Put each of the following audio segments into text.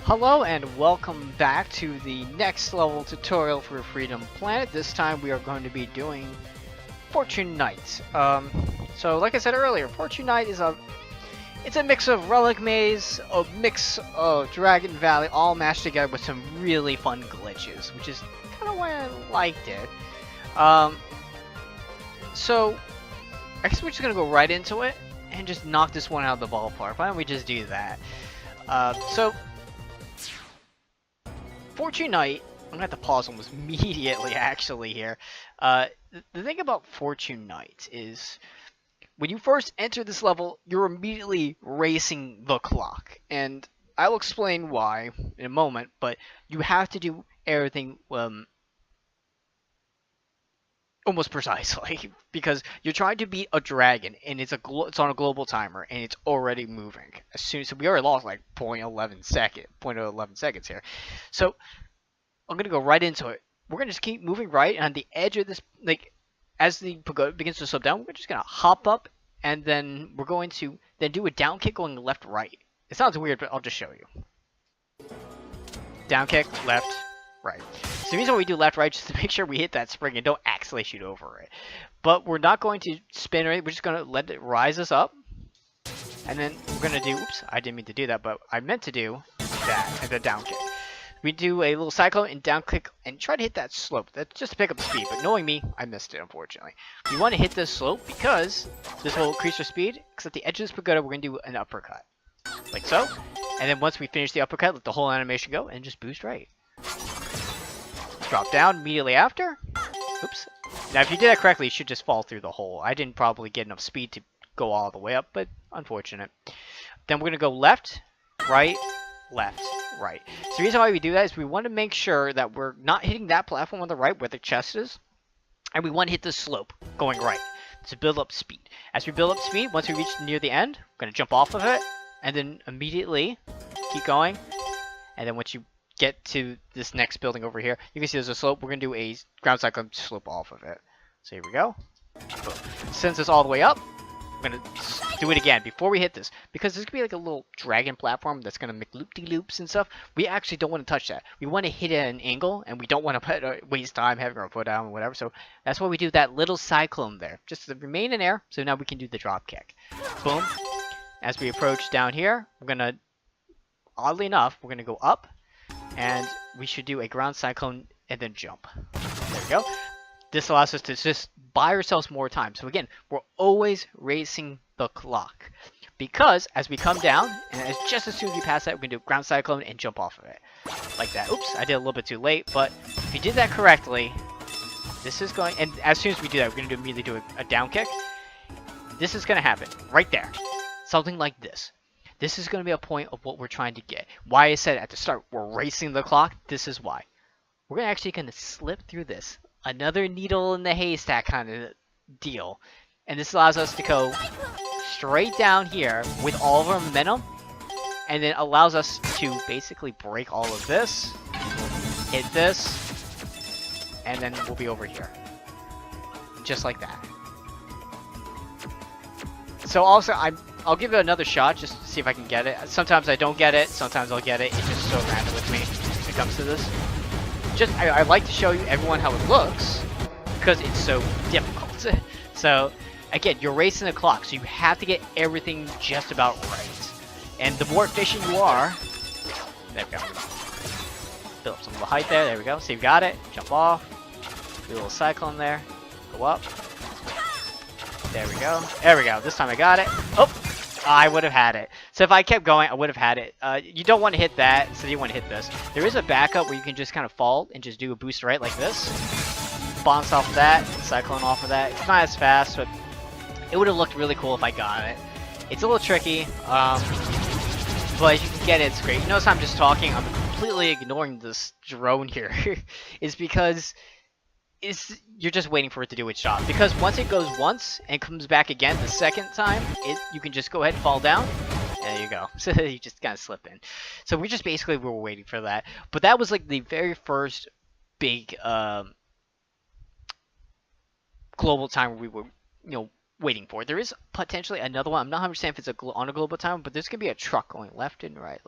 Hello and welcome back to the next level tutorial for Freedom Planet. This time we are going to be doing Fortune Knight. So like I said earlier, Fortune Knight is it's a mix of Relic Maze, a mix of Dragon Valley, all mashed together with some really fun glitches, which is kind of why I liked it. So I guess we're just gonna go right into it and just knock this one out of the ballpark. Why don't we just do that? So Fortune Knight, I'm gonna have to pause almost immediately actually here. The thing about Fortune Knight is when you first enter this level, you're immediately racing the clock. And I'll explain why in a moment, but you have to do everything almost precisely because you're trying to beat a dragon and it's on a global timer and it's already moving. So we already lost like 0.11 seconds here. So I'm gonna go right into it. We're gonna just keep moving right, and on the edge of this, like as the pagoda begins to slope down, we're just gonna hop up, and then we're going to then do a down kick going left right. It sounds weird, but I'll just show you. Down kick, left, right. So the reason why we do left right is just to make sure we hit that spring and don't accidentally shoot over it. But we're not going to spin it. We're just gonna let it rise us up, and then we're gonna do. Oops, I didn't mean to do that, but I meant to do that and the down kick. We do a little cyclone and down click and try to hit that slope. That's just to pick up speed, but knowing me, I missed it, unfortunately. We want to hit this slope because this will increase our speed, because at the edge of this pagoda, we're going to do an uppercut. Like so. And then once we finish the uppercut, let the whole animation go and just boost right. Drop down immediately after. Oops. Now, if you did that correctly, you should just fall through the hole. I didn't probably get enough speed to go all the way up, but unfortunate. Then we're going to go left, right, left, right. So the reason why we do that is we want to make sure that we're not hitting that platform on the right where the chest is, and we want to hit the slope going right to build up speed. As we build up speed, once we reach near the end, we're going to jump off of it, and then immediately keep going. And then once you get to this next building over here, you can see there's a slope. We're going to do a ground cyclone slope off of it. So here we go. Boom. Sends us all the way up. We're going to do it again before we hit this, because this could be like a little dragon platform that's going to make loop-de-loops and stuff. We actually don't want to touch that. We want to hit it at an angle, and we don't want to waste time having our foot down or whatever. So that's why we do that little cyclone there, just to remain in air. So now we can do the drop kick. Boom. As we approach down here, we're going to, oddly enough, we're going to go up, and we should do a ground cyclone and then jump. There we go. This allows us to just buy ourselves more time. So again, we're always racing the clock. Because as we come down, and just as soon as we pass that, we're going to do ground cyclone and jump off of it. Like that. Oops, I did a little bit too late, but if you did that correctly, this is going, and as soon as we do that, we're going to immediately do a down kick. This is going to happen right there. Something like this. This is going to be a point of what we're trying to get. Why I said at the start, we're racing the clock, this is why. We're actually going to slip through this. Another needle in the haystack kind of deal. And this allows us to go straight down here with all of our momentum. And then allows us to basically break all of this. Hit this. And then we'll be over here. Just like that. So also, I'll give it another shot just to see if I can get it. Sometimes I don't get it. Sometimes I'll get it. It's just so random with me when it comes to this. I like to show you everyone how it looks because it's so difficult. So again, you're racing the clock, so you have to get everything just about right. And the more efficient you are, there we go. Build up some of the height there. There we go. So you got it. Jump off. Do a little cyclone there. Go up. There we go. There we go. This time I got it. Oh, I would have had it. So if I kept going, I would have had it. You don't want to hit that, so you want to hit this. There is a backup where you can just kind of fall and just do a boost right like this. Bounce off of that, cyclone off of that. It's not as fast, but it would have looked really cool if I got it. It's a little tricky, but if you can get it, it's great. You notice I'm just talking. I'm completely ignoring this drone here. It's because you're just waiting for it to do its job. Because once it goes once and comes back again the second time, you can just go ahead and fall down. There you go. So you just kind of slip in. So we just basically were waiting for that. But that was like the very first big global time where we were, waiting for. There is potentially another one. I'm not 100% if it's on a global timer, but there's going to be a truck going left and right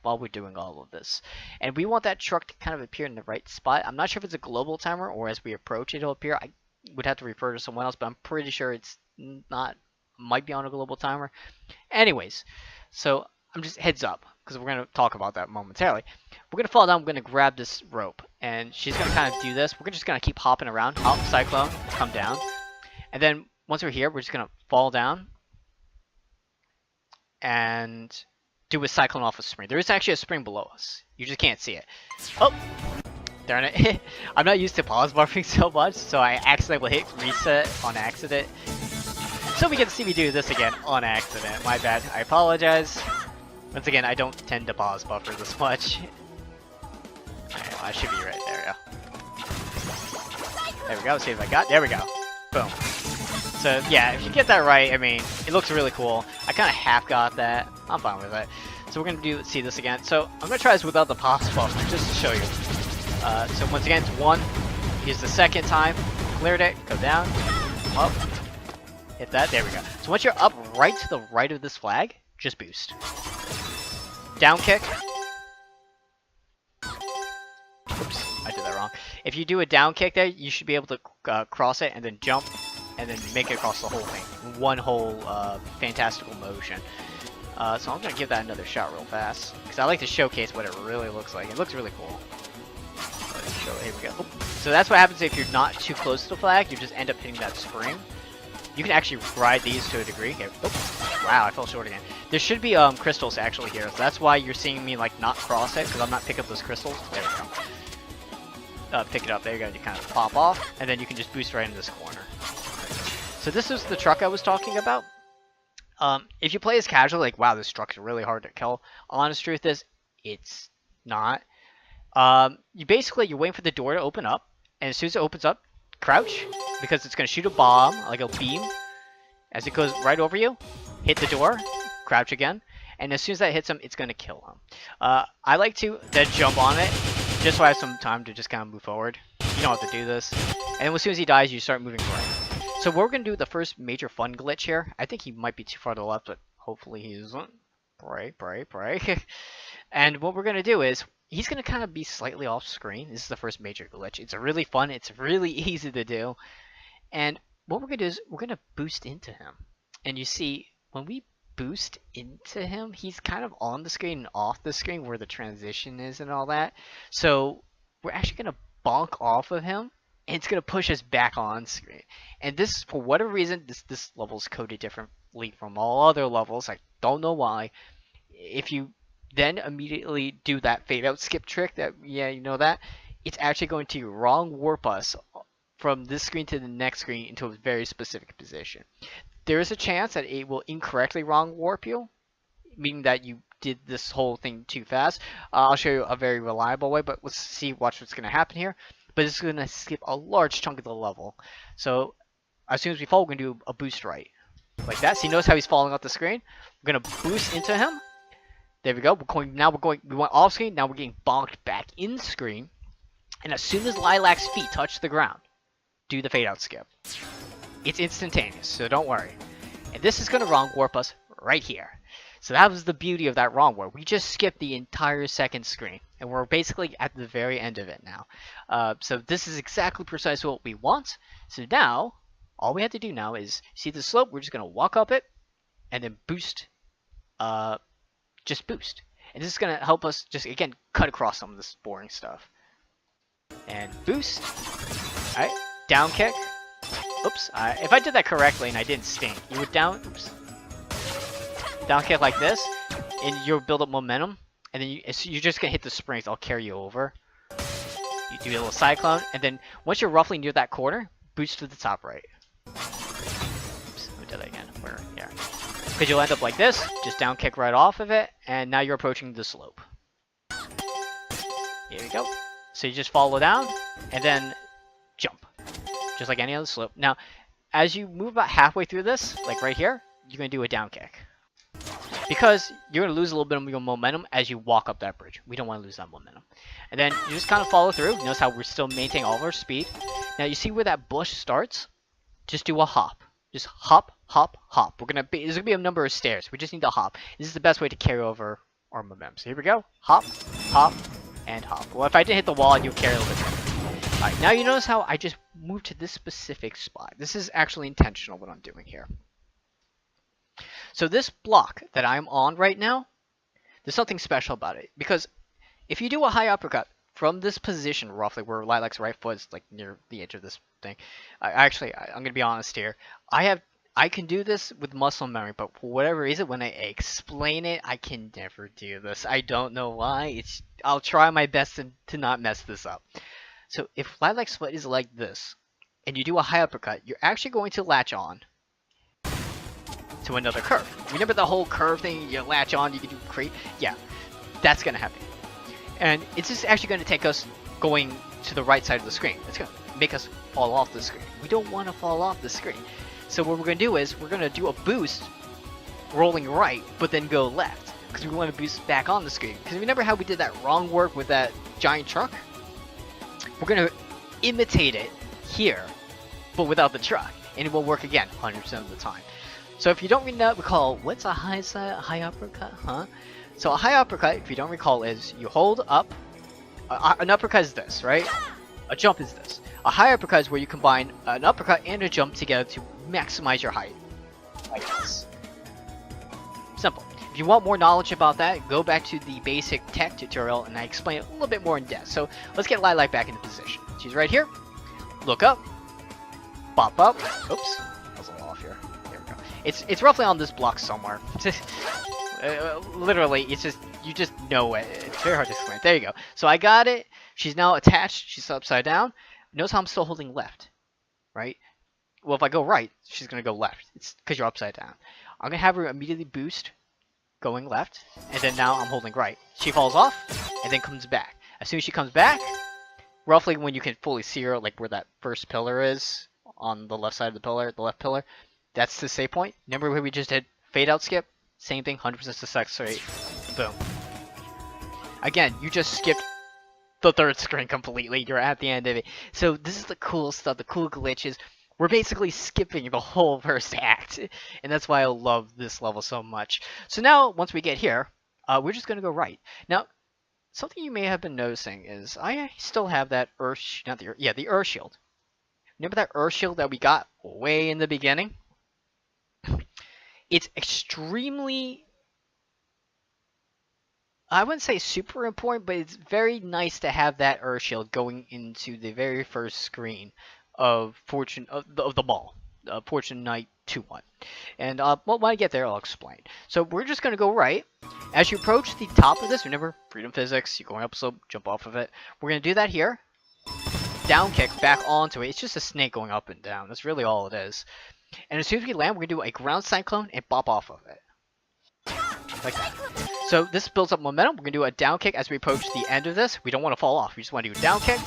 while we're doing all of this. And we want that truck to kind of appear in the right spot. I'm not sure if it's a global timer or as we approach it'll appear. I would have to refer to someone else, but I'm pretty sure it's not, might be on a global timer. Anyways, so I'm just heads up because we're going to talk about that momentarily. We're going to fall down. We're going to grab this rope, and she's going to kind of do this. We're just going to keep hopping around. Hop, cyclone, come down. And then once we're here, we're just going to fall down and do a cyclone off a spring. There is actually a spring below us. You just can't see it. Oh, darn it. I'm not used to pause buffering so much, so I accidentally hit reset on accident. So we get to see me do this again on accident. My bad. I apologize. Once again, I don't tend to pause buffer this much. I should be right there, yeah. There we go. See if I got. There we go. Boom. So yeah, if you get that right, I mean, it looks really cool. I kind of half got that. I'm fine with it. So we're gonna see this again. So I'm gonna try this without the pause buffer just to show you. So once again, it's 1. Here's the second time. Cleared it. Go down. Up. Hit that. There we go. So once you're up right to the right of this flag, just boost. Down kick. Oops, I did that wrong. If you do a down kick there, you should be able to cross it and then jump and then make it across the whole thing. One whole fantastical motion. So I'm going to give that another shot real fast because I like to showcase what it really looks like. It looks really cool. Here we go. Oop. So that's what happens if you're not too close to the flag. You just end up hitting that spring. You can actually ride these to a degree. Here. Oh, wow, I fell short again. There should be crystals actually here. So that's why you're seeing me like not cross it because I'm not picking up those crystals. There we go. Pick it up. There you go. You kind of pop off, and then you can just boost right in this corner. So this is the truck I was talking about. If you play as casual, like, wow, this truck's really hard to kill. Honest truth is, it's not. You're waiting for the door to open up, and as soon as it opens up, crouch, because it's going to shoot a bomb, like a beam, as it goes right over you. Hit the door, crouch again, and as soon as that hits him, it's going to kill him. I like to then jump on it, just so I have some time to just kind of move forward. You don't have to do this. And as soon as he dies, you start moving right. So we're going to do the first major fun glitch here. I think he might be too far to the left, but hopefully he isn't. Pray. And what we're going to do is, he's going to kind of be slightly off screen. This is the first major glitch. It's really fun. It's really easy to do. And what we're going to do is, we're going to boost into him. And you see, when we boost into him, he's kind of on the screen and off the screen where the transition is and all that. So we're actually going to bonk off of him. And it's going to push us back on screen. And this, for whatever reason, this level is coded differently from all other levels. I don't know why. If you then immediately do that fade out skip trick, that, yeah, you know that, it's actually going to wrong warp us from this screen to the next screen into a very specific position. There is a chance that it will incorrectly wrong warp you, meaning that you did this whole thing too fast. I'll show you a very reliable way, but let's see, watch what's going to happen here. But it's going to skip a large chunk of the level. So as soon as we fall, we're going to do a boost right. Like that. So you notice how he's falling off the screen? We're going to boost into him. There we go. We went off screen. Now we're getting bonked back in screen. And as soon as Lilac's feet touch the ground, do the fade out skip. It's instantaneous, so don't worry. And this is going to wrong warp us right here. So that was the beauty of that wrong warp. We just skipped the entire second screen. And we're basically at the very end of it now. So this is exactly precisely what we want. So now, all we have to do now is, see the slope? We're just going to walk up it, and then boost. Just boost. And this is going to help us just, again, cut across some of this boring stuff. And boost. Alright, down kick. Oops, if I did that correctly and I didn't stink, you would down kick like this, and you'll build up momentum, and then you're just going to hit the springs. I'll carry you over. You do a little cyclone, and then once you're roughly near that corner, boost to the top right. Oops, let me do that again. Where? Here. Because you'll end up like this, just down kick right off of it, and now you're approaching the slope. Here we go. So you just follow down, and then jump. Just like any other slope. Now, as you move about halfway through this, like right here, you're going to do a down kick. Because you're going to lose a little bit of your momentum as you walk up that bridge. We don't want to lose that momentum. And then you just kind of follow through. Notice how we're still maintaining all of our speed. Now, you see where that bush starts? Just do a hop. Just hop, hop, hop. There's gonna be a number of stairs. We just need to hop. This is the best way to carry over our momentum. So here we go. Hop, hop, and hop. Well, if I didn't hit the wall, you'll carry a little bit. Alright, now you notice how I just moved to this specific spot. This is actually intentional what I'm doing here. So this block that I'm on right now, there's something special about it. Because if you do a high uppercut from this position, roughly where Lilac's right foot is like near the edge of this thing, I'm gonna be honest here. I can do this with muscle memory, but for whatever reason, when I explain it, I can never do this. I don't know why. I'll try my best to not mess this up. So if Lilac's foot is like this, and you do a high uppercut, you're actually going to latch on to another curve. Remember the whole curve thing? You latch on, you can do creep. Yeah, that's gonna happen. And it's just actually going to take us going to the right side of the screen. It's going to make us fall off the screen. We don't want to fall off the screen. So what we're going to do is we're going to do a boost rolling right, but then go left. Because we want to boost back on the screen. Because remember how we did that wrong work with that giant truck? We're going to imitate it here, but without the truck. And it will work again 100% of the time. So if you don't recall, what's a high uppercut, huh? So a high uppercut, if you don't recall, is you hold up. An uppercut is this, right? A jump is this. A high uppercut is where you combine an uppercut and a jump together to maximize your height. Like this. Simple. If you want more knowledge about that, go back to the basic tech tutorial and I explain it a little bit more in depth. So let's get Lilac back into position. She's right here. Look up. Bop up. Oops. That was a little off here. There we go. It's roughly on this block somewhere. Literally, it's just, you just know it. It's very hard to explain. There you go. So I got it. She's now attached. She's upside down. Notice how I'm still holding left, right? Well, if I go right, she's going to go left. It's because you're upside down. I'm going to have her immediately boost going left, and then now I'm holding right. She falls off, and then comes back. As soon as she comes back, roughly when you can fully see her, like where that first pillar is, on the left side of the pillar, the left pillar, that's the save point. Remember where we just did fade out skip? Same thing, 100% success rate. Boom. Again, you just skipped the third screen completely. You're at the end of it. So this is the cool stuff, the cool glitches. We're basically skipping the whole first act. And that's why I love this level so much. So now, once we get here, we're just going to go right. Now, something you may have been noticing is I still have that Earth Shield. Remember that Earth Shield that we got way in the beginning? It's extremely, I wouldn't say super important, but it's very nice to have that Earth Shield going into the very first screen of the ball, Fortune Knight 2-1. And well, when I get there, I'll explain. So we're just going to go right. As you approach the top of this, remember, freedom physics, you're going up slope, jump off of it. We're going to do that here. Down kick back onto it. It's just a snake going up and down. That's really all it is. And as soon as we land, we're going to do a ground cyclone and bop off of it. Like that. So this builds up momentum. We're going to do a down kick as we approach the end of this. We don't want to fall off. We just want to do a down kick.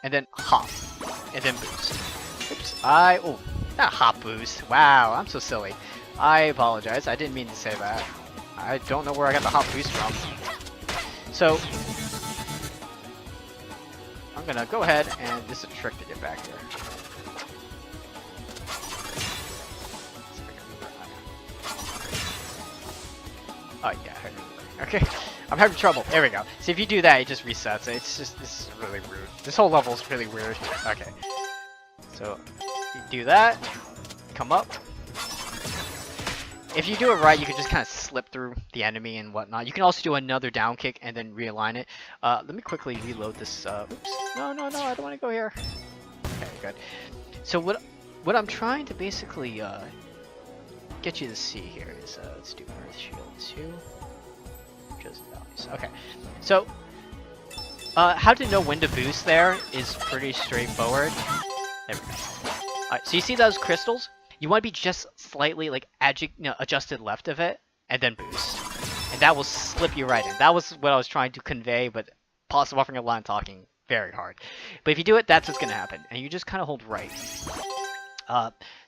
And then hop. And then boost. Oops. Oh, not hop boost. Wow, I'm so silly. I apologize. I didn't mean to say that. I don't know where I got the hop boost from. So I'm going to go ahead and this is a trick to get back here. Oh yeah, okay. I'm having trouble. There we go. So if you do that, it just resets it. This is really rude. This whole level is really weird. Okay. So you do that, come up. If you do it right, you can just kind of slip through the enemy and whatnot. You can also do another down kick and then realign it. Let me quickly reload this. Oops. No, I don't want to go here. Okay, good. So what I'm trying to basically get you to see here is let's do Earth Shield 2. Just values. Okay. So how to know when to boost there is pretty straightforward. There we go. Alright, so you see those crystals? You want to be just slightly like adjusted left of it, and then boost. And that will slip you right in. That was what I was trying to convey, but pause buffering a line talking very hard. But if you do it, that's what's going to happen. And you just kind of hold right.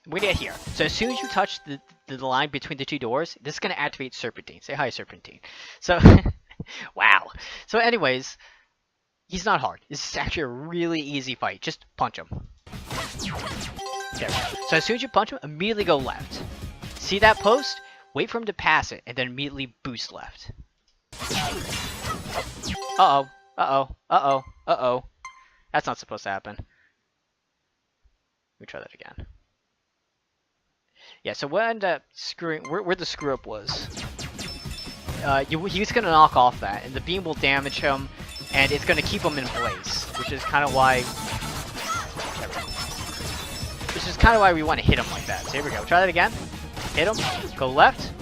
We're going to get here. So as soon as you touch the line between the two doors, this is going to activate Serpentine. Say hi, Serpentine. So, wow. So anyways, he's not hard. This is actually a really easy fight. Just punch him. There we go. So as soon as you punch him, immediately go left. See that post? Wait for him to pass it, and then immediately boost left. Uh-oh. Uh-oh. Uh-oh. Uh-oh. That's not supposed to happen. Let me try that again. Yeah, so what ended up screwing... Where the screw-up was... he's going to knock off that, and the beam will damage him, and it's going to keep him in place, which is kind of why... Which is kind of why we want to hit him like that. So here we go. Try that again. Hit him. Go left.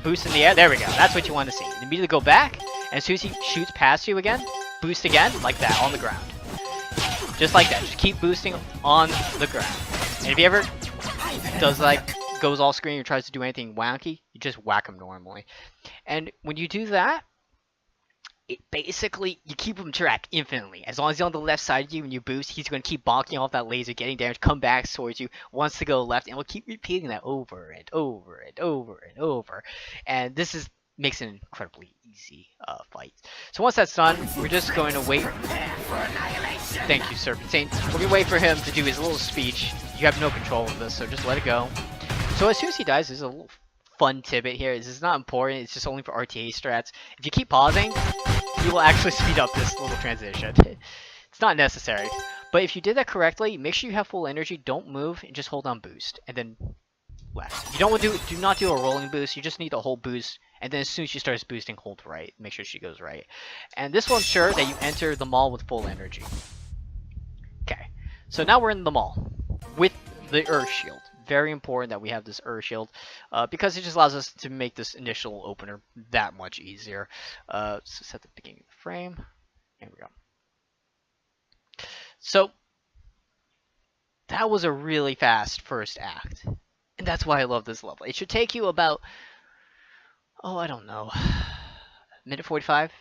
Boost in the air. There we go. That's what you want to see. Immediately go back, and as soon as he shoots past you again, boost again, like that, on the ground. Just like that. Just keep boosting on the ground. And if he ever does like goes all screen or tries to do anything wacky, you just whack him normally. And when you do that, it basically you keep him track infinitely. As long as he's on the left side of you and you boost, he's going to keep bonking off that laser, getting damage, come back towards you, wants to go left, and we'll keep repeating that over and over and over and over. And this makes an incredibly easy fight. So once that's done, we're just going to wait. Thank you, Serpentine. We're going to wait for him to do his little speech. You have no control of this, so just let it go. So as soon as he dies, there's a little fun tidbit here. This is not important. It's just only for RTA strats. If you keep pausing, you will actually speed up this little transition. It's not necessary. But if you did that correctly, make sure you have full energy. Don't move and just hold on boost. And then left. You don't want to do not do a rolling boost. You just need to hold boost. And then as soon as she starts boosting, hold right. Make sure she goes right. And this will ensure that you enter the mall with full energy. Okay. So now we're in the mall with the Earth Shield. Very important that we have this Earth Shield because it just allows us to make this initial opener that much easier. So set the beginning of the frame. There we go. So that was a really fast first act. And that's why I love this level. It should take you about, oh, I don't know, minute 45,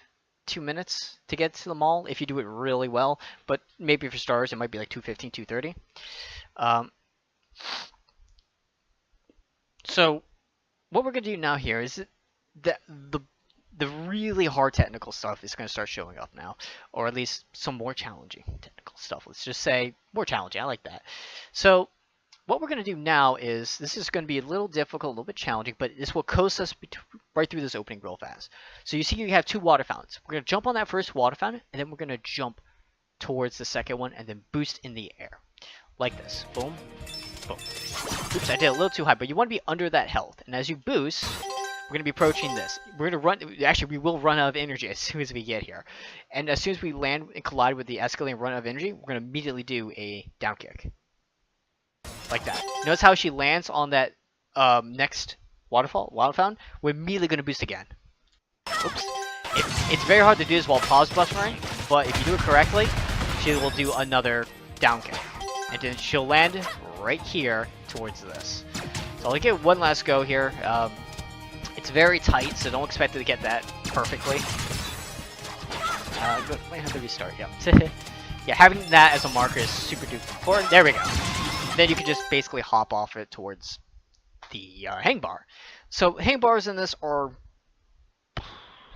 2 minutes to get to the mall if you do it really well. But maybe for stars, it might be like 2:15, 2:30. So what we're going to do now here is that the really hard technical stuff is going to start showing up now, or at least some more challenging technical stuff. Let's just say more challenging. I like that. So what we're going to do now is, this is going to be a little difficult, a little bit challenging, but this will coast us right through this opening real fast. So you see you have two water fountains. We're going to jump on that first water fountain, and then we're going to jump towards the second one, and then boost in the air. Like this. Boom. Boom. Oops, I did a little too high, but you want to be under that health. And as you boost, we're going to be approaching this. We're going to run, actually we will run out of energy as soon as we get here. And as soon as we land and collide with the escalator and run out of energy, we're going to immediately do a down kick. Like that. Notice how she lands on that next water fountain? We're immediately going to boost again. Oops. It's very hard to do this while pause buffering, but if you do it correctly, she will do another down kick. And then she'll land right here towards this. So I'll give it one last go here. It's very tight, so don't expect it to get that perfectly. Might have to restart, yeah. Yeah, having that as a marker is super duper important. There we go. Then you can just basically hop off it towards the hang bar. So hang bars in this are,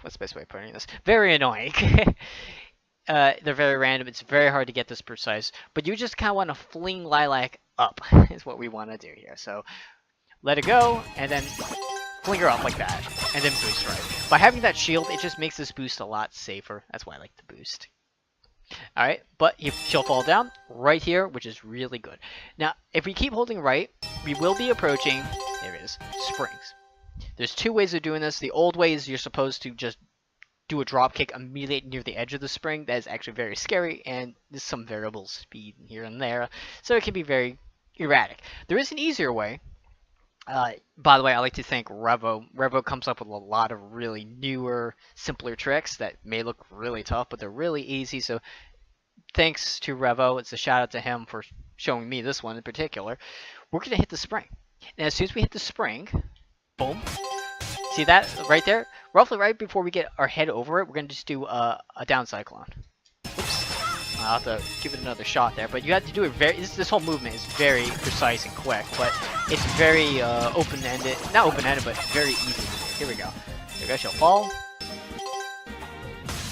what's the best way of putting this? Very annoying. They're very random. It's very hard to get this precise. But you just kind of want to fling Lilac up is what we want to do here. So let it go, and then fling her up like that, and then boost right. By having that shield, it just makes this boost a lot safer. That's why I like the boost. Alright, but she'll fall down right here, which is really good. Now, if we keep holding right, we will be approaching, there it is, springs. There's two ways of doing this. The old way is you're supposed to just do a drop kick immediately near the edge of the spring. That is actually very scary, and there's some variable speed here and there, so it can be very erratic. There is an easier way. By the way, I like to thank Revo. Revo comes up with a lot of really newer, simpler tricks that may look really tough, but they're really easy. So thanks to Revo. It's a shout out to him for showing me this one in particular. We're going to hit the spring. And as soon as we hit the spring, boom. See that right there? Roughly right before we get our head over it, we're going to just do a down cyclone. Oops. I'll have to give it another shot there, but you have to do it very, this whole movement is very precise and quick, but it's very open-ended, not open-ended, but very easy. Here we go. There we go, she'll fall.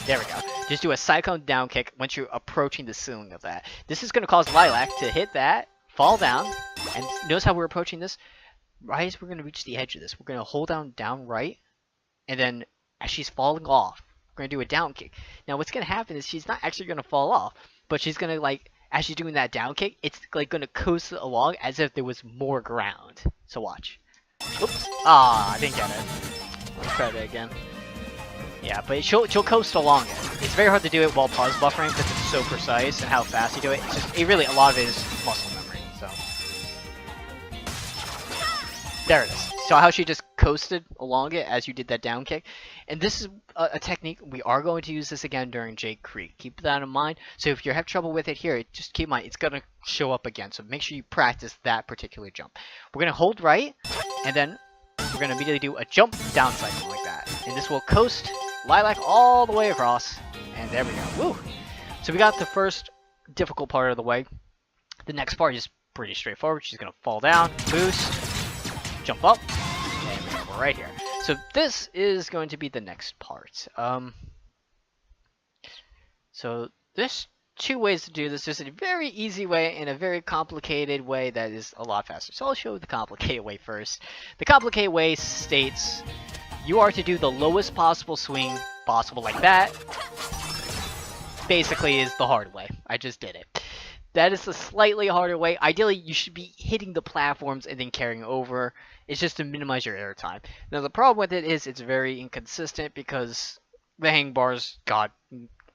There we go. Just do a cyclone down kick once you're approaching the ceiling of that. This is going to cause Lilac to hit that, fall down, And notice how we're approaching this? Right as we're going to reach the edge of this, we're going to hold down right, and then as she's falling off, we're going to do a down kick. Now what's going to happen is she's not actually going to fall off, but she's going to, like, as she's doing that down kick, it's like going to coast along as if there was more ground. So watch. Oops. Ah, I didn't get it. Let's try that again. Yeah, but she'll coast along it. It's very hard to do it while pause buffering because it's so precise and how fast you do it. It's just, it really, a lot of it is muscle memory, so. There it is. So how she just coasted along it as you did that down kick. And this is a technique, we are going to use this again during Jade Creek. Keep that in mind. So if you have trouble with it here, just keep in mind, it's going to show up again. So make sure you practice that particular jump. We're going to hold right, and then we're going to immediately do a jump down cycle like that. And this will coast Lilac all the way across. And there we go. Woo! So we got the first difficult part of the way. The next part is pretty straightforward. She's going to fall down, boost, jump up, and we're right here. So this is going to be the next part. So there's two ways to do this. There's a very easy way and a very complicated way that is a lot faster. So I'll show you the complicated way first. The complicated way states you are to do the lowest possible swing possible like that. Basically is the hard way. I just did it. That is the slightly harder way. Ideally, you should be hitting the platforms and then carrying over. It's just to minimize your air time. Now, the problem with it is it's very inconsistent because the hang bars, God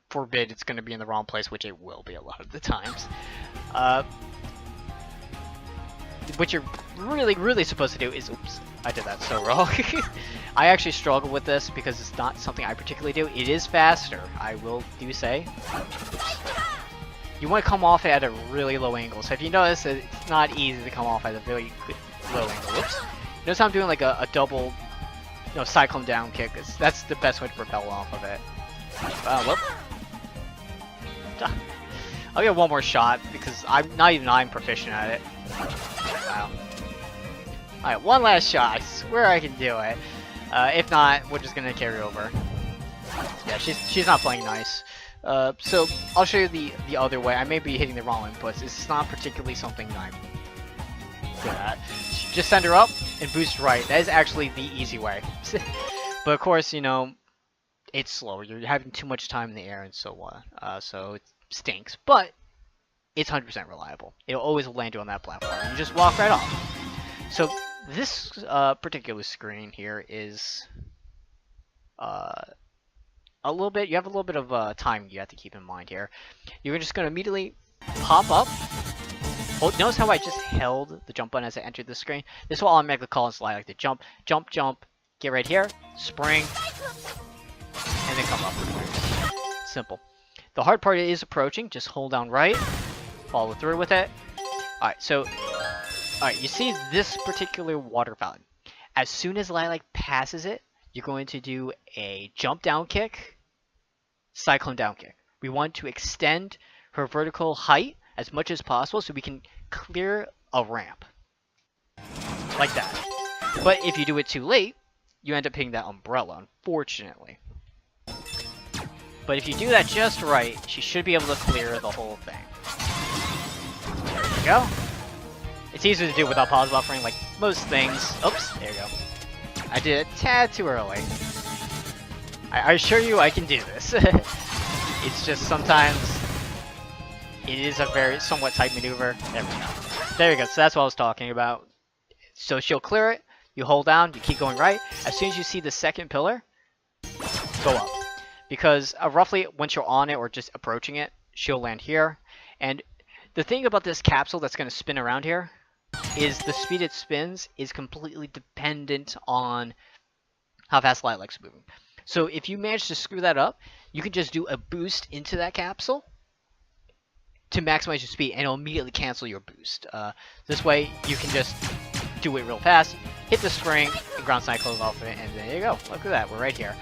forbid, it's going to be in the wrong place, which it will be a lot of the times. What you're really supposed to do is... Oops, I did that so wrong. I actually struggle with this because it's not something I particularly do. It is faster, I will do say. Oops. You want to come off at a really low angle. So if you notice, it's not easy to come off at a very low angle. Whoops. Notice how I'm doing like a double, cyclone down kick. That's the best way to propel off of it. Whoop. I'll get one more shot because I'm proficient at it. Wow. Alright, one last shot. I swear I can do it. If not, we're just gonna carry over. Yeah, she's not playing nice. So I'll show you the other way. I may be hitting the wrong inputs. It's not particularly something that I'm good at. Just send her up and boost right. That is actually the easy way. But of course, it's slower. You're having too much time in the air and so on. So it stinks. But it's 100% reliable. It'll always land you on that platform. You just walk right off. So this particular screen here is a little bit. You have a little bit of time you have to keep in mind here. You're just going to immediately pop up. Oh, notice how I just held the jump button as I entered the screen. This will automatically call and slide like the jump, jump. Get right here, spring, and then come up. Simple. The hard part is approaching. Just hold down right, follow through with it. All right. You see this particular water fountain. As soon as Lilac passes it, you're going to do a jump down kick, cyclone down kick. We want to extend her vertical height as much as possible so we can clear a ramp. Like that. But if you do it too late, you end up hitting that umbrella, unfortunately. But if you do that just right, she should be able to clear the whole thing. There we go. It's easier to do without pause buffering, like most things. Oops, there you go. I did it a tad too early. I assure you I can do this. It's just sometimes it is a very somewhat tight maneuver. There we go. There we go. So that's what I was talking about. So she'll clear it. You hold down. You keep going right. As soon as you see the second pillar, go up. Because roughly once you're on it or just approaching it, she'll land here. And the thing about this capsule that's going to spin around here is the speed it spins is completely dependent on how fast Lilac's moving. So if you manage to screw that up, you can just do a boost into that capsule to maximize your speed, and it'll immediately cancel your boost. This way, you can just do it real fast, hit the spring, and ground cycle off of it, and there you go. Look at that, we're right here.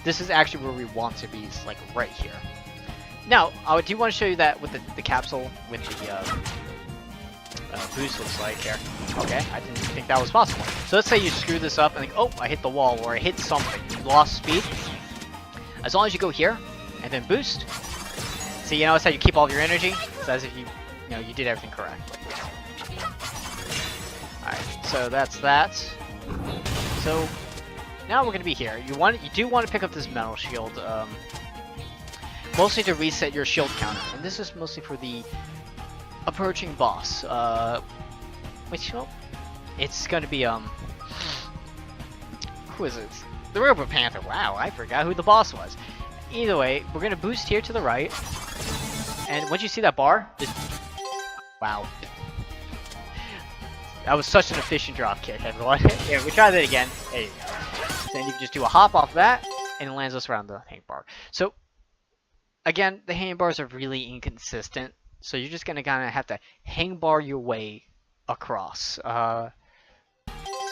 This is actually where we want to be, like right here. Now, I do want to show you that with the capsule with the boost looks like here. Okay, I didn't think that was possible. So let's say you screw this up and think, oh, I hit the wall or I hit something. You lost speed. As long as you go here and then boost. See, you notice how you keep all of your energy? It's as if you did everything correctly. so that's that. So now we're gonna be here. You do want to pick up this metal shield, mostly to reset your shield counter, and this is mostly for the approaching boss. Which, well, it's gonna be who is it? The Robo Panther. Wow, I forgot who the boss was. Either way, we're gonna boost here to the right, and once you see that bar, just wow. That was such an efficient drop kick, everyone. Here, we try that again. There you go. Then you can just do a hop off that, and it lands us around the hang bar. So, again, the hang bars are really inconsistent, so you're just gonna kind of have to hang bar your way across.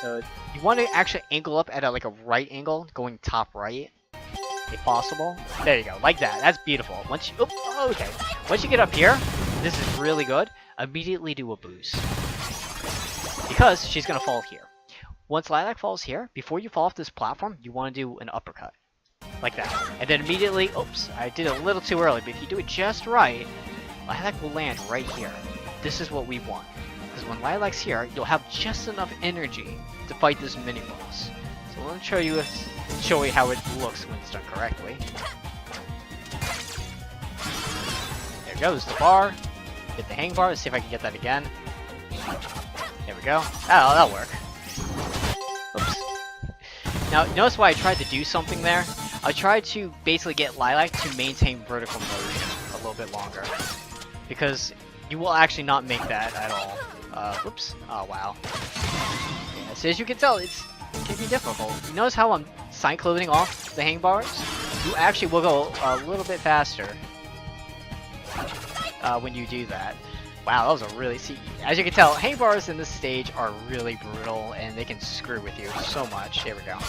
So you want to actually angle up at like a right angle, going top right, if possible. There you go, like that. That's beautiful. Once you, okay. Once you get up here, this is really good. Immediately do a boost, because she's gonna fall here. Once Lilac falls here, before you fall off this platform, you want to do an uppercut. Like that. And then immediately, oops, I did it a little too early, but if you do it just right, Lilac will land right here. This is what we want. Because when Lilac's here, you'll have just enough energy to fight this mini-boss. So let me show you how it looks when it's done correctly. There goes the bar. Get the hang bar. Let's see if I can get that again. There we go. Oh, that'll work. Oops. Now, notice why I tried to do something there. I tried to basically get Lilac to maintain vertical motion a little bit longer. Because you will actually not make that at all. Whoops. Oh, wow. Yeah, so as you can tell, it can be difficult. You notice how I'm cycloning off the hang bars? You actually will go a little bit faster when you do that. Wow, that was a really... See, as you can tell, hang bars in this stage are really brutal, and they can screw with you so much. Here we go.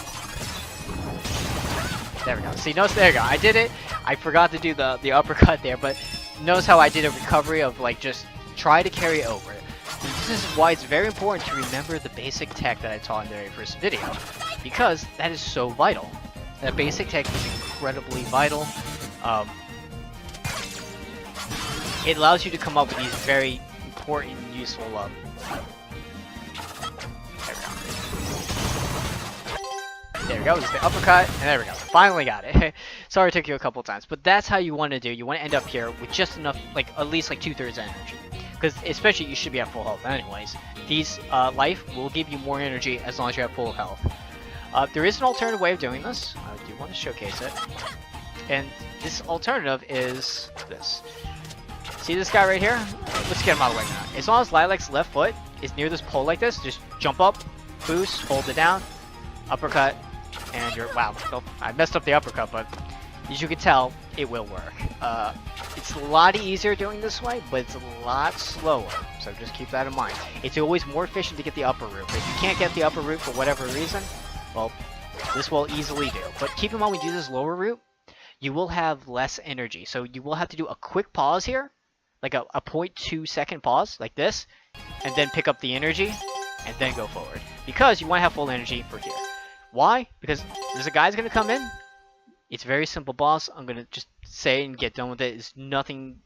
There we go. See, notice, there we go. I did it. I forgot to do the uppercut there, but notice how I did a recovery of, like, just try to carry it over. And this is why it's very important to remember the basic tech that I taught in the very first video, because that is so vital. That basic tech is incredibly vital. It allows you to come up with these very important and useful there we go. There we go, just the uppercut, and there we go. Finally got it. Sorry it took you a couple times, but that's how you want to do. You want to end up here with just enough, like, at least like 2/3 energy. Because especially you should be at full health anyways. These life will give you more energy as long as you have full health. There is an alternative way of doing this. I do want to showcase it. And this alternative is this. See this guy right here? Let's get him out of the way now. As long as Lilac's left foot is near this pole like this, just jump up, boost, hold it down, uppercut, and you're... Wow, I messed up the uppercut, but as you can tell, it will work. It's a lot easier doing this way, but it's a lot slower, so just keep that in mind. It's always more efficient to get the upper route, but if you can't get the upper route for whatever reason, well, this will easily do. But keep in mind when you do this lower route, you will have less energy, so you will have to do a quick pause here, like a 0.2 second pause, like this, and then pick up the energy, and then go forward. Because you want to have full energy for here. Why? Because there's a guy's going to come in. It's a very simple boss. I'm going to just say and get done with it. There's nothing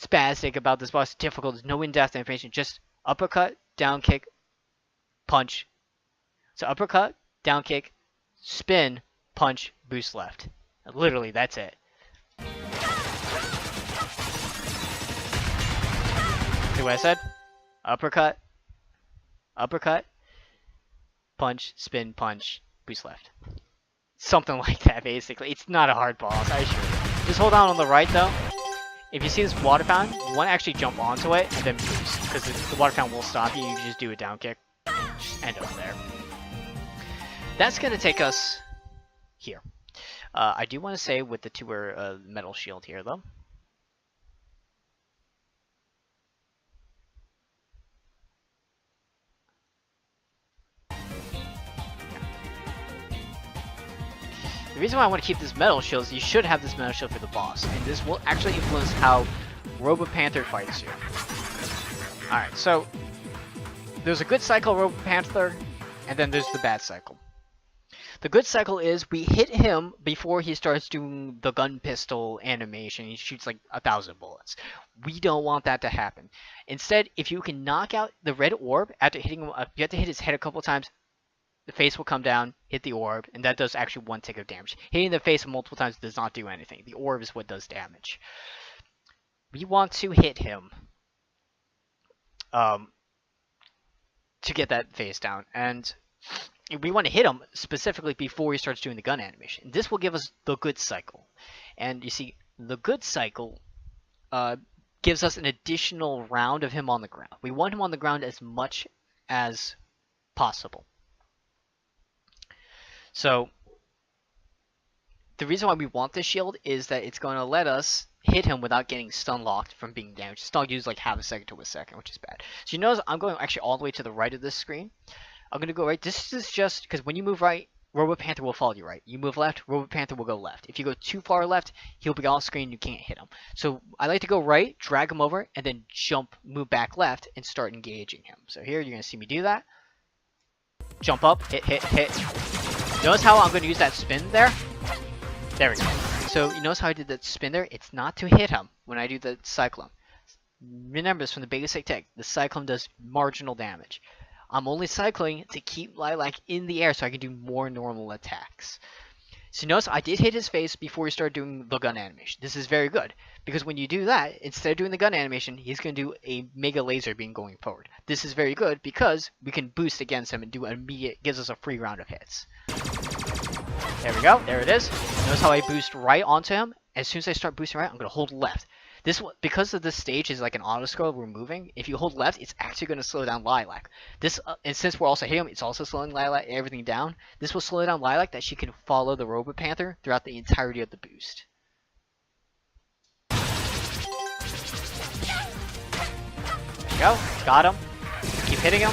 spastic about this boss. It's difficult. There's no in-depth information. Just uppercut, down kick, punch. So uppercut, down kick, spin, punch, boost left. Literally, that's it. See what I said? Uppercut, uppercut, punch, spin, punch, boost left. Something like that, basically. It's not a hard boss, I assure you. Just hold down on the right, though. If you see this water fountain, you want to actually jump onto it and then boost, because the water fountain will stop you. You can just do a down kick and just end up there. That's going to take us here. I do want to say with the two metal shield here, though. The reason why I want to keep this metal shield is you should have this metal shield for the boss, and this will actually influence how Robo Panther fights you. Alright, so there's a good cycle Robo Panther, and then there's the bad cycle. The good cycle is we hit him before he starts doing the gun pistol animation. He shoots like 1,000 bullets. We don't want that to happen. Instead, if you can knock out the red orb after hitting him, you have to hit his head a couple times. The face will come down, hit the orb, and that does actually 1 tick of damage. Hitting the face multiple times does not do anything. The orb is what does damage. We want to hit him to get that face down, and we want to hit him specifically before he starts doing the gun animation. This will give us the good cycle. And you see, the good cycle gives us an additional round of him on the ground. We want him on the ground as much as possible. So the reason why we want this shield is that it's going to let us hit him without getting stun locked from being damaged. Stun uses like half a second to a second, which is bad. So you notice I'm going actually all the way to the right of this screen. I'm going to go right. This is just because when you move right, Robot Panther will follow you right. You move left, Robot Panther will go left. If you go too far left, he'll be off screen and you can't hit him. So I like to go right, drag him over, and then jump, move back left, and start engaging him. So here you're going to see me do that. Jump up, hit, hit, hit. Notice how I'm going to use that spin there? There we go. So you notice how I did that spin there? It's not to hit him when I do the Cyclone. Remember this from the basic tech. The Cyclone does marginal damage. I'm only cycling to keep Lilac in the air so I can do more normal attacks. So notice I did hit his face before he started doing the gun animation. This is very good, because when you do that, instead of doing the gun animation, he's going to do a mega laser beam going forward. This is very good because we can boost against him and do an immediate, gives us a free round of hits. There we go, there it is. Notice how I boost right onto him. As soon as I start boosting right, I'm going to hold left. This, because of this stage is like an auto scroll we're moving, if you hold left, it's actually going to slow down Lilac. This, and since we're also hitting him, it's also slowing Lilac, everything down. This will slow down Lilac that she can follow the Robot Panther throughout the entirety of the boost. There you go, got him. Keep hitting him.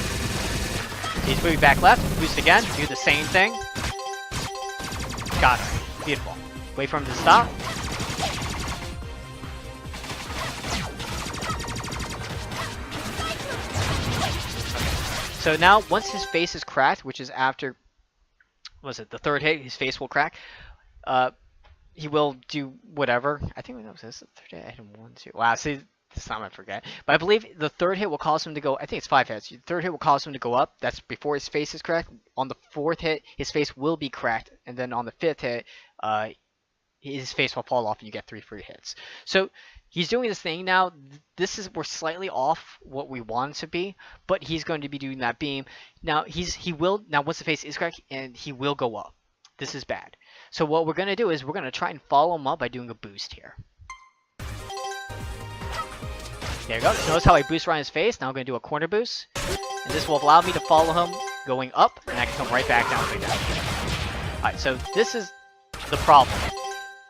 He's moving back left, boost again, do the same thing. Got him, beautiful. Wait for him to stop. So now, once his face is cracked, which is after, what was it, the third hit, his face will crack. He will do whatever. I think that was this, the third hit. I had 1, 2. Wow, see, this time I forget. But I believe the third hit will cause him to go. I think it's 5 hits. The third hit will cause him to go up. That's before his face is cracked. On the 4th hit, his face will be cracked, and then on the 5th hit, his face will fall off, and you get 3 free hits. So he's doing this thing now. We're slightly off what we want it to be, but he's going to be doing that beam. Now once the face is cracked, and he will go up. This is bad. So what we're going to do is we're going to try and follow him up by doing a boost here. There you go. Notice how I boost around his face. Now I'm going to do a corner boost, and this will allow me to follow him going up, and I can come right back down again. Alright, so this is the problem.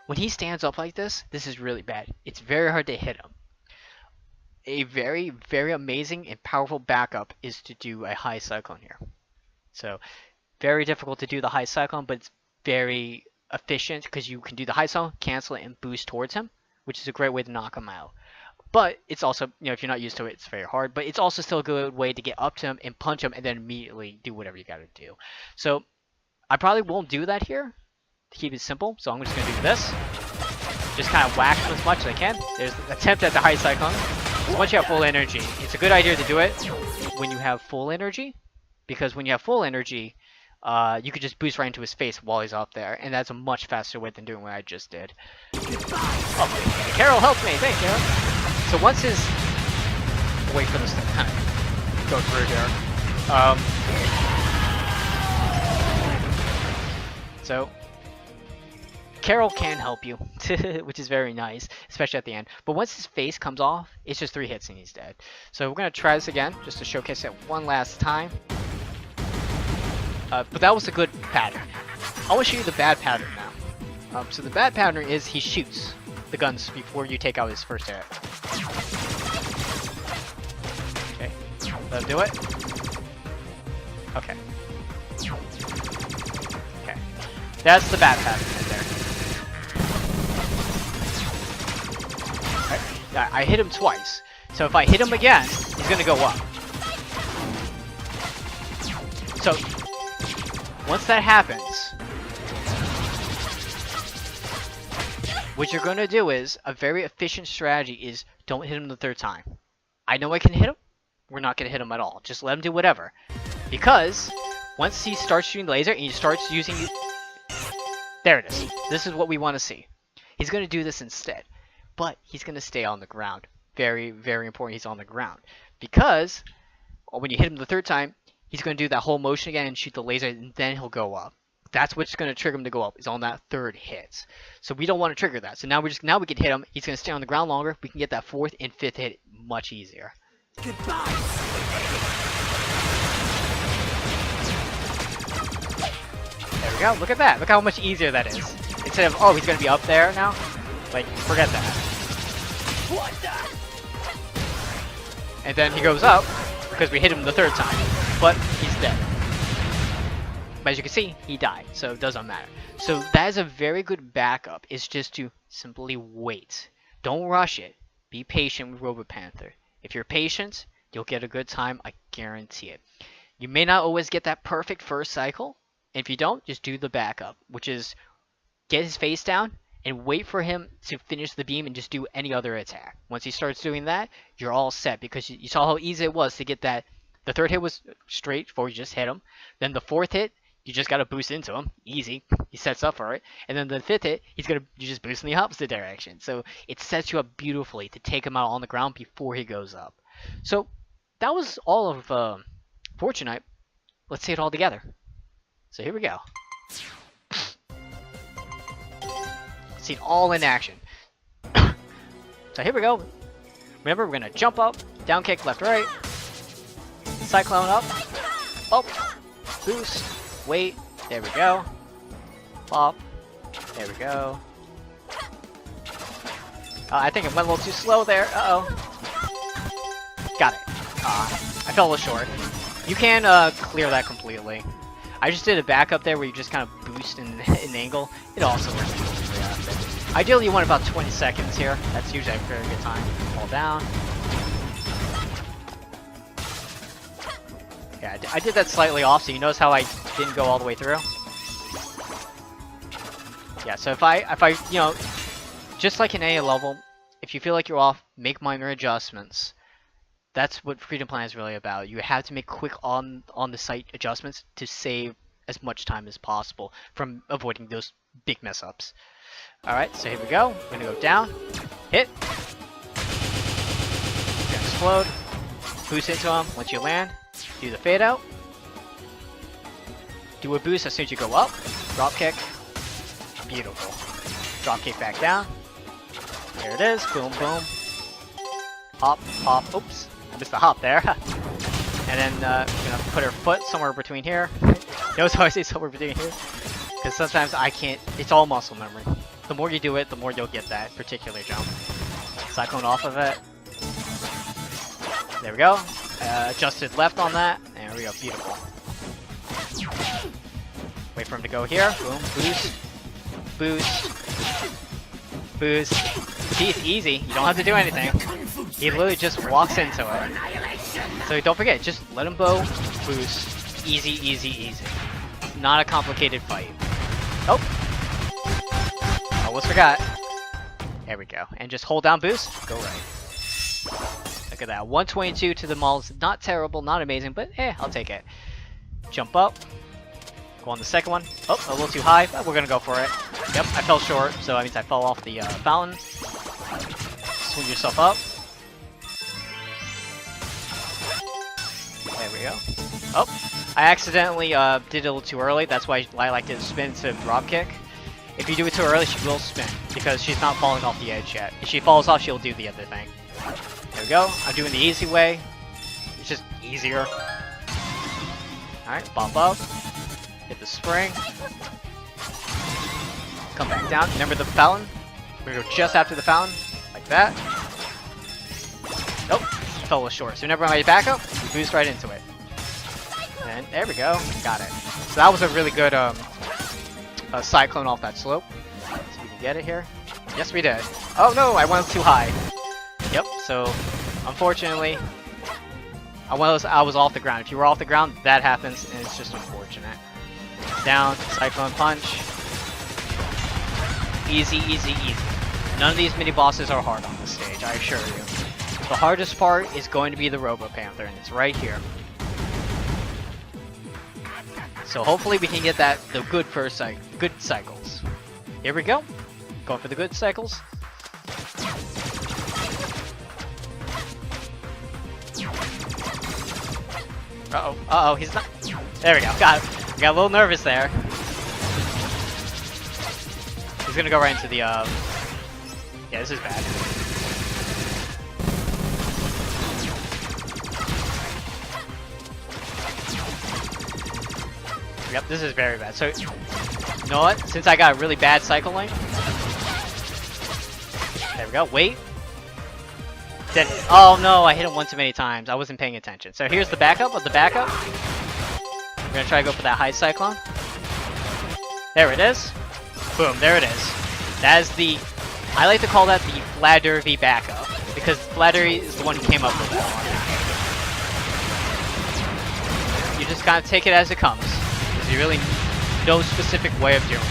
When he stands up like this is really bad. It's very hard to hit him. A very, very amazing and powerful backup is to do a high cyclone here. So, very difficult to do the high cyclone, but it's very efficient because you can do the high cyclone, cancel it, and boost towards him, which is a great way to knock him out. But it's also, if you're not used to it, it's very hard. But it's also still a good way to get up to him and punch him and then immediately do whatever you gotta do. So, I probably won't do that here, to keep it simple, so I'm just going to do this. Just kind of whack him as much as I can. There's the attempt at the high cyclone. So once you have full energy, it's a good idea to do it when you have full energy, because when you have full energy, you could just boost right into his face while he's up there, and that's a much faster way than doing what I just did. Oh, Carol helped me, thank you. So once his... Wait for this to kind of go through here. So... Carol can help you, which is very nice, especially at the end. But once his face comes off, it's just 3 hits and he's dead. So we're going to try this again, just to showcase it one last time. But that was a good pattern. I want to show you the bad pattern now. So the bad pattern is he shoots the guns before you take out his first hit. Okay, let him do it. Okay. Okay, that's the bad pattern right there. I hit him twice, so if I hit him again, he's gonna go up. So once that happens, what you're going to do is, a very efficient strategy is don't hit him the third time. I know I can hit him. We're not going to hit him at all. Just let him do whatever. Because once he starts shooting the laser and he starts using... There it is. This is what we want to see. He's going to do this instead. But he's going to stay on the ground. Very, very important he's on the ground. Because when you hit him the third time, he's going to do that whole motion again and shoot the laser, and then he'll go up. That's what's going to trigger him to go up, is on that third hit. So we don't want to trigger that. So now we can hit him. He's going to stay on the ground longer. We can get that fourth and fifth hit much easier. Goodbye. There we go. Look at that. Look how much easier that is. Instead of, oh, he's going to be up there now. Like, forget that. What the? And then he goes up because we hit him the third time. But he's dead. But as you can see, he died, so it doesn't matter. So that is a very good backup, is just to simply wait. Don't rush it. Be patient with RoboPanther. If you're patient, you'll get a good time, I guarantee it. You may not always get that perfect first cycle. If you don't, just do the backup, which is get his face down and wait for him to finish the beam and just do any other attack. Once he starts doing that, you're all set, because you saw how easy it was to get that. The third hit was straight before you just hit him. Then the fourth hit, you just got to boost into him. Easy. He sets up for it. And then the fifth hit, you just boost in the opposite direction. So it sets you up beautifully to take him out on the ground before he goes up. So that was all of Fortnite. Let's see it all together. So here we go. See it all in action. So here we go. Remember, we're going to jump up, down kick, left, right. Cyclone up. Up. Boost. Wait, there we go. Pop. There we go. I think it went a little too slow there. Uh-oh. Got it. I fell a little short. You can clear that completely. I just did a backup there where you just kind of boost in angle. It also works. Ideally, you want about 20 seconds here. That's usually a very good time. Fall down. Yeah, I did that slightly off, so you notice how I didn't go all the way through. Yeah, so if I, you know, just like in any level, if you feel like you're off, make minor adjustments. That's what Freedom Plan is really about. You have to make quick on the site adjustments to save as much time as possible from avoiding those big mess ups. Alright, so here we go. We're gonna go down, hit, gonna explode, boost into him. Once you land, do the fade out, do a boost as soon as you go up, drop kick, beautiful. Drop kick back down. There it is, boom, boom. Hop, hop, oops, I missed the hop there. And then we're gonna put her foot somewhere between here. Notice how I say somewhere between here? Because sometimes I can't, it's all muscle memory. The more you do it, the more you'll get that particular jump. Cyclone off of it. There we go. Adjusted left on that. There we go, beautiful. Wait for him to go here. Boom, boost. Boost. Boost. See, it's easy. You don't have to do anything. He literally just walks into it. So don't forget, just let him bow, boost. Easy, easy, easy. Not a complicated fight. Oh! Almost forgot. There we go. And just hold down boost, go right. Look at that. 122 to the maul. Not terrible, not amazing, but I'll take it. Jump up. Go on the second one. Oh, a little too high, but we're gonna go for it. Yep, I fell short, so that means I fell off the fountain. Swing yourself up. There we go. Oh, I accidentally did it a little too early. That's why I like to spin to drop kick. If you do it too early, she will spin because she's not falling off the edge yet. If she falls off, she'll do the other thing. There we go. I'm doing the easy way. It's just easier. Alright, bump up. Hit the spring. Come back down. Remember the fountain? We're gonna go just after the fountain. Like that. Nope. Fell a little short. So whenever I back up, we boost right into it. And there we go. Got it. So that was a really good cyclone off that slope. So we can get it here. Yes, we did. Oh no, I went too high. Yep, so unfortunately, I was off the ground. If you were off the ground, that happens, and it's just unfortunate. Down, cyclone punch. Easy, easy, easy. None of these mini bosses are hard on this stage, I assure you. The hardest part is going to be the Robo Panther, and it's right here. So hopefully we can get the good good cycles. Here we go. Going for the good cycles. Uh-oh, uh-oh, he's not... There we go, got a little nervous there. He's gonna go right into the, Yeah, this is bad. Yep, this is very bad. So, you know what? Since I got a really bad cycle length... There we go, wait. Then, oh no, I hit him one too many times. I wasn't paying attention. So here's the backup of the backup. We're gonna try to go for that high cyclone. There it is. Boom, there it is. That is the... I like to call that the Flattery backup, because Flattery is the one who came up with that one. You just gotta take it as it comes. There's really no specific way of doing it.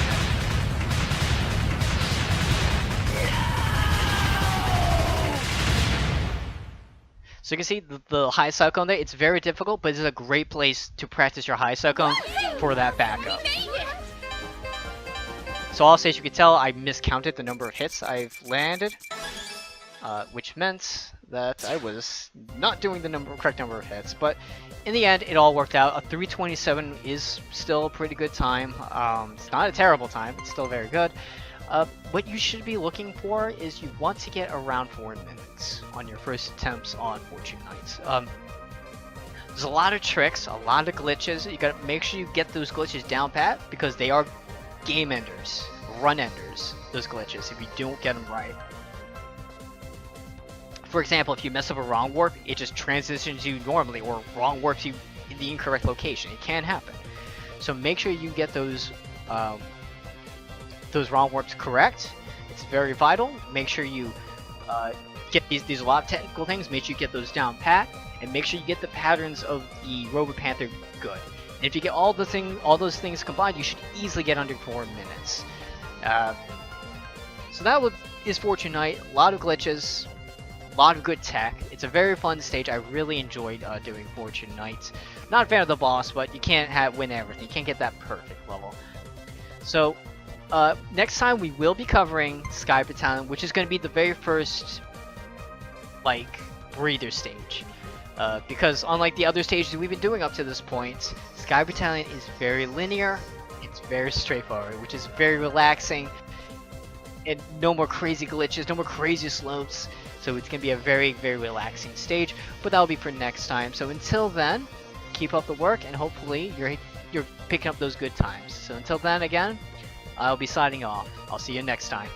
So you can see the high cyclone there, it's very difficult, but it's a great place to practice your high cyclone for that backup. So also, as you can tell, I miscounted the number of hits I've landed, which meant that I was not doing the correct number of hits, but in the end, it all worked out. A 3:27 is still a pretty good time. It's not a terrible time, it's still very good. What you should be looking for is you want to get around 4 minutes on your first attempts on Fortune Knights. There's a lot of tricks, a lot of glitches. You gotta make sure you get those glitches down pat, because they are game enders, run enders, those glitches, if you don't get them right. For example, if you mess up a wrong warp, it just transitions you normally, or wrong warps you in the incorrect location. It can happen. So make sure you get those wrong warps correct. It's very vital. Make sure you get these a lot of technical things. Make sure you get those down pat, and make sure you get the patterns of the Robo Panther good. And if you get all those things combined, you should easily get under 4 minutes. So that is Fortune Knight. A lot of glitches, a lot of good tech. It's a very fun stage. I really enjoyed doing Fortune Knight. Not a fan of the boss, but you can't win everything. You can't get that perfect level. So next time we will be covering Sky Battalion, which is going to be the very first breather stage. Because unlike the other stages we've been doing up to this point, Sky Battalion is very linear, it's very straightforward, which is very relaxing, and no more crazy glitches, no more crazy slopes, so it's going to be a very, very relaxing stage, but that'll be for next time. So until then, keep up the work, and hopefully you're picking up those good times. So until then, again, I'll be signing off. I'll see you next time.